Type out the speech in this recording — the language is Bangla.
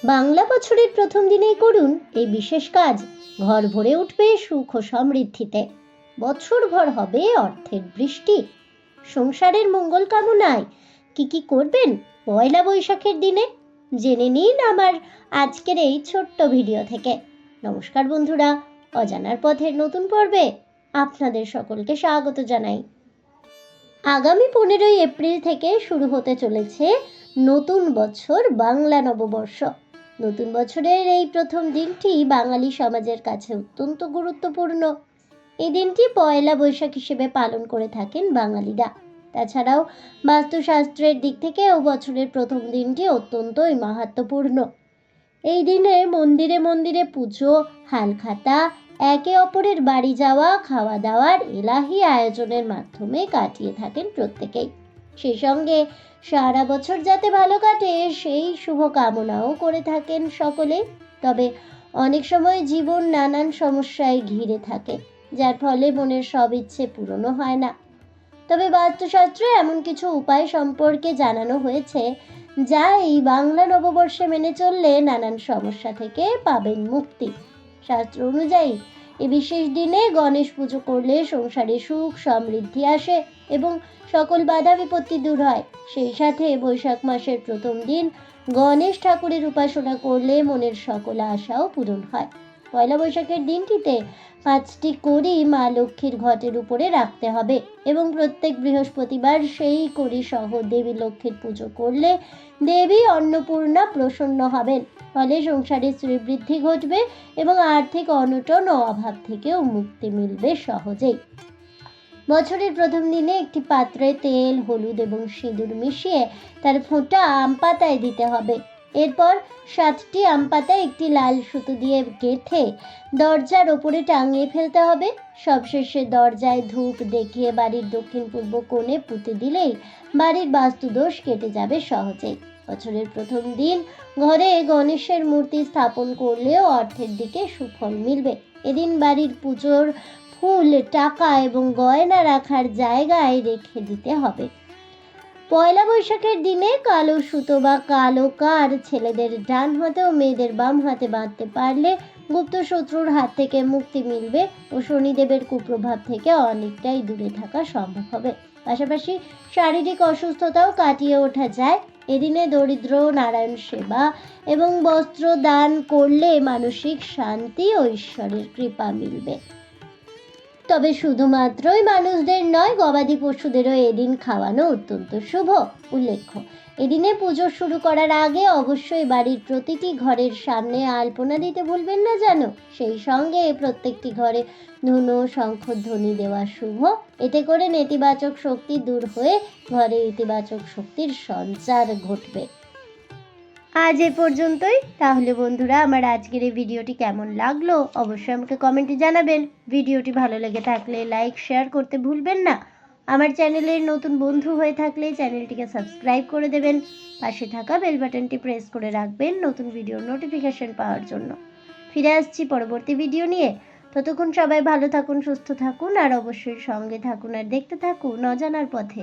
বাংলা বছরের প্রথম দিনেই করুন এই বিশেষ কাজ। ঘর ভরে উঠবে সুখ ও সমৃদ্ধিতে। বছরভর হবে অর্থের বৃষ্টি। সংসারের মঙ্গল কামনায় কি কি করবেন পয়লা বৈশাখের দিনে জেনে নিন আমার আজকের এই ছোট্ট ভিডিও থেকে। নমস্কার বন্ধুরা, অজানার পথের নতুন পর্বে আপনাদের সকলকে স্বাগত জানাই। আগামী 15ই এপ্রিল থেকে শুরু হতে চলেছে নতুন বছর, বাংলা নববর্ষ। নতুন বছরের এই প্রথম দিনটি বাঙালি সমাজের কাছে অত্যন্ত গুরুত্বপূর্ণ। এই দিনটি পয়লা বৈশাখ হিসেবে পালন করে থাকেন বাঙালিরা। তাছাড়াও বাস্তুশাস্ত্রের দিক থেকেও বছরের প্রথম দিনটি অত্যন্তই মাহাত্ম্যপূর্ণ। এই দিনে মন্দিরে মন্দিরে পুজো, হালখাতা, একে অপরের বাড়ি যাওয়া, খাওয়া দাওয়ার এলাহি আয়োজনের মাধ্যমে কাটিয়ে থাকেন প্রত্যেকেই। সেই সঙ্গে সারা বছর যাতে ভালো কাটে সেই শুভ কামনাও করে থাকেন সকলে। তবে অনেক সময় জীবন নানান সমস্যায় ঘিরে থাকে, যার ফলে মনের সব ইচ্ছে পূরণও হয় না। তবে বাস্তুশাস্ত্রে এমন কিছু উপায় সম্পর্কে জানানো হয়েছে যা এই বাংলা নববর্ষে মেনে চললে নানান সমস্যা থেকে পাবেন মুক্তি। শাস্ত্র অনুযায়ী এই বিশেষ দিনে গণেশ পুজো করলে সংসারে সুখ সমৃদ্ধি আসে এবং সকল বাধা বিপত্তি দূর হয়। সেই সাথে বৈশাখ মাসের প্রথম দিন গণেশ ঠাকুরের উপাসনা করলে মনের সকল আশাও পূরণ হয়। পয়লা বৈশাখের দিনটিতে 5টি কড়ি মা লক্ষ্মীর ঘটের উপরে রাখতে হবে এবং প্রত্যেক বৃহস্পতিবার সেই কড়ি সহ দেবী লক্ষ্মীর পুজো করলে দেবী অন্নপূর্ণা প্রসন্ন হবেন। ফলে সংসারে শ্রীবৃদ্ধি ঘটবে এবং আর্থিক অনটন ও অভাব থেকেও মুক্তি মিলবে সহজেই। বছরের প্রথম দিনে একটি পাত্রে তেল, হলুদ এবং সিঁদুর মিশিয়ে তার ফোঁটা আম পাতায় দিতে হবে। এরপর 7টি আম পাতায় একটি লাল সুতো দিয়ে গেঁথে দরজার ওপরে টাঙিয়ে ফেলতে হবে। সবশেষে দরজায় ধূপ দেখিয়ে বাড়ির দক্ষিণ পূর্ব কোণে পুঁতে দিলেই বাড়ির বাস্তুদোষ কেটে যাবে সহজেই। বছরের প্রথম দিন ঘরে গণেশের মূর্তি স্থাপন করলেও অর্থের দিকে সুফল মিলবে। এদিন বাড়ির পুজোর ফুল, টাকা এবং গয়না রাখার জায়গায় রেখে দিতে হবে। পয়লা বৈশাখের দিনে কালো সুতো বা কালো কার ছেলেদের ডান হাতে ও মেয়েদের বাম হাতে বাঁধতে পারলে গুপ্ত শত্রুর হাত থেকে মুক্তি মিলবে ও শনিদেবের কুপ্রভাব থেকে অনেকটাই দূরে থাকা সম্ভব হবে। পাশাপাশি শারীরিক অসুস্থতাও কাটিয়ে ওঠা যায়। এদিনে দরিদ্র নারায়ণ সেবা এবং বস্ত্র দান করলে মানসিক শান্তি ও ঈশ্বরের কৃপা মিলবে। তবে শুধুমাত্রই মানুষদের নয়, গবাদি পশুদেরও এদিন খাওয়ানো অত্যন্ত শুভ। উল্লেখ্য, এদিনে পুজো শুরু করার আগে অবশ্যই বাড়ির প্রতিটি ঘরের সামনে আলপনা দিতে ভুলবেন না যেন। সেই সঙ্গে প্রত্যেকটি ঘরে ধুনো শঙ্খধ্বনি দেওয়া শুভ। এতে করে নেতিবাচক শক্তি দূর হয়ে ঘরে ইতিবাচক শক্তির সঞ্চার ঘটবে। আজ এ পর্যন্তই। তাহলে বন্ধুরা, আমার আজকের এই ভিডিওটি কেমন লাগলো অবশ্যই আমাকে কমেন্টে জানাবেন। ভিডিওটি ভালো লেগে থাকলে লাইক শেয়ার করতে ভুলবেন না। আমার চ্যানেলের নতুন বন্ধু হয়ে থাকলে চ্যানেলটিকে সাবস্ক্রাইব করে দেবেন। পাশে থাকা বেল বাটনটি প্রেস করে রাখবেন নতুন ভিডিওর নোটিফিকেশন পাওয়ার জন্য। ফিরে আসছি পরবর্তী ভিডিও নিয়ে। ততক্ষণ সবাই ভালো থাকুন, সুস্থ থাকুন আর অবশ্যই সঙ্গে থাকুন আর দেখতে থাকুন অজানার পথে।